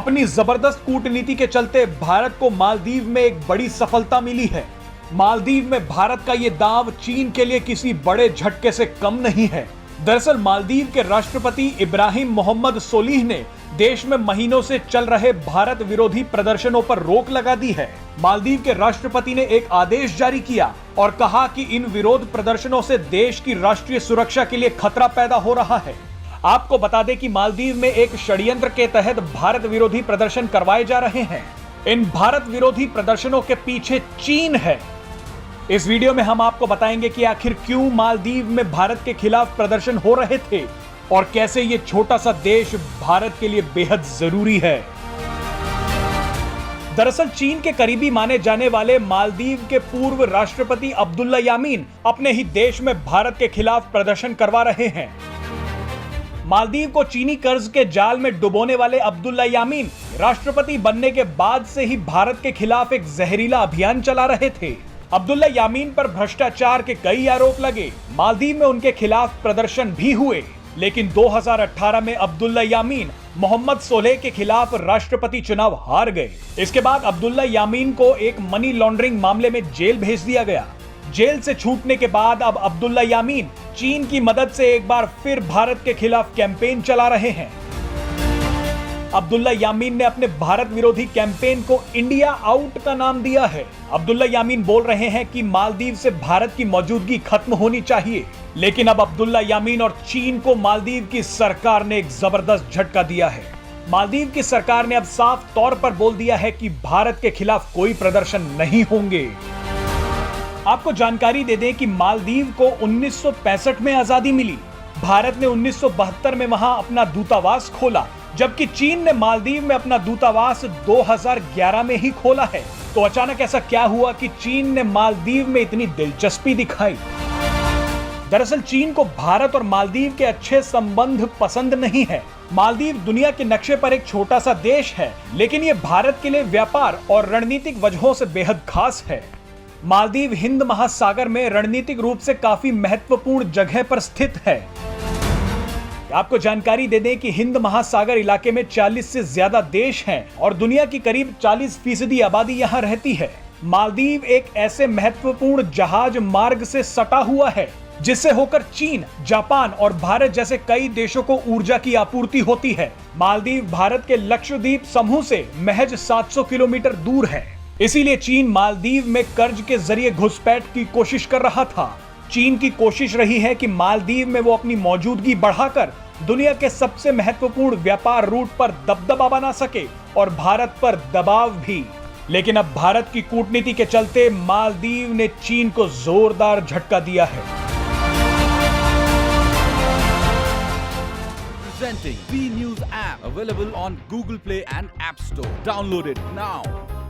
अपनी जबरदस्त कूटनीति के चलते भारत को मालदीव में एक बड़ी सफलता मिली है। मालदीव में भारत का ये दांव चीन के लिए किसी बड़े झटके से कम नहीं है। दरअसल मालदीव के राष्ट्रपति इब्राहिम मोहम्मद सोलिह ने देश में महीनों से चल रहे भारत विरोधी प्रदर्शनों पर रोक लगा दी है। मालदीव के राष्ट्रपति ने एक आदेश जारी किया और कहा कि इन विरोध प्रदर्शनों से देश की राष्ट्रीय सुरक्षा के लिए खतरा पैदा हो रहा है। आपको बता दें कि मालदीव में एक षड्यंत्र के तहत भारत विरोधी प्रदर्शन करवाए जा रहे हैं। इन भारत विरोधी प्रदर्शनों के पीछे चीन है। इस वीडियो में हम आपको बताएंगे कि आखिर क्यों मालदीव में भारत के खिलाफ प्रदर्शन हो रहे थे और कैसे ये छोटा सा देश भारत के लिए बेहद जरूरी है। दरअसल चीन के करीबी माने जाने वाले मालदीव के पूर्व राष्ट्रपति अब्दुल्ला यामीन अपने ही देश में भारत के खिलाफ प्रदर्शन करवा रहे हैं। मालदीव को चीनी कर्ज के जाल में डुबोने वाले अब्दुल्ला यामीन राष्ट्रपति बनने के बाद से ही भारत के खिलाफ एक जहरीला अभियान चला रहे थे। अब्दुल्ला यामीन पर भ्रष्टाचार के कई आरोप लगे। मालदीव में उनके खिलाफ प्रदर्शन भी हुए, लेकिन 2018 में अब्दुल्ला यामीन मोहम्मद सोलेह के खिलाफ राष्ट्रपति चुनाव हार गए। इसके बाद अब्दुल्ला यामीन को एक मनी लॉन्ड्रिंग मामले में जेल भेज दिया गया। जेल से छूटने के बाद अब अब्दुल्ला यामीन चीन की मदद से एक बार फिर भारत के खिलाफ कैंपेन चला रहे हैं। अब्दुल्ला यामीन ने अपने भारत विरोधी कैंपेन को इंडिया आउट का नाम दिया है। अब्दुल्ला यामीन बोल रहे हैं कि मालदीव से भारत की मौजूदगी खत्म होनी चाहिए, लेकिन अब अब्दुल्ला यामीन और चीन को मालदीव की सरकार ने एक जबरदस्त झटका दिया है। मालदीव की सरकार ने अब साफ तौर पर बोल दिया है कि भारत के खिलाफ कोई प्रदर्शन नहीं होंगे। आपको जानकारी दे दें कि मालदीव को 1965 में आजादी मिली। भारत ने 1972 में वहां अपना दूतावास खोला, जबकि चीन ने मालदीव में अपना दूतावास 2011 में ही खोला है। तो अचानक ऐसा क्या हुआ कि चीन ने मालदीव में इतनी दिलचस्पी दिखाई? दरअसल चीन को भारत और मालदीव के अच्छे संबंध पसंद नहीं है। मालदीव दुनिया के नक्शे पर एक छोटा सा देश है, लेकिन ये भारत के लिए व्यापार और रणनीतिक वजहों से बेहद खास है। मालदीव हिंद महासागर में रणनीतिक रूप से काफी महत्वपूर्ण जगह पर स्थित है। आपको जानकारी दे दें कि हिंद महासागर इलाके में 40 से ज्यादा देश हैं और दुनिया की करीब 40% आबादी यहाँ रहती है। मालदीव एक ऐसे महत्वपूर्ण जहाज मार्ग से सटा हुआ है जिससे होकर चीन, जापान और भारत जैसे कई देशों को ऊर्जा की आपूर्ति होती है। मालदीव भारत के लक्षद्वीप समूह से महज 700 किलोमीटर दूर है। इसीलिए चीन मालदीव में कर्ज के जरिए घुसपैठ की कोशिश कर रहा था। चीन की कोशिश रही है कि मालदीव में वो अपनी मौजूदगी बढ़ाकर दुनिया के सबसे महत्वपूर्ण व्यापार रूट पर दबदबा बना सके और भारत पर दबाव भी। लेकिन अब भारत की कूटनीति के चलते मालदीव ने चीन को जोरदार झटका दिया है। Presenting V News app available on Google Play and App Store. Download it now.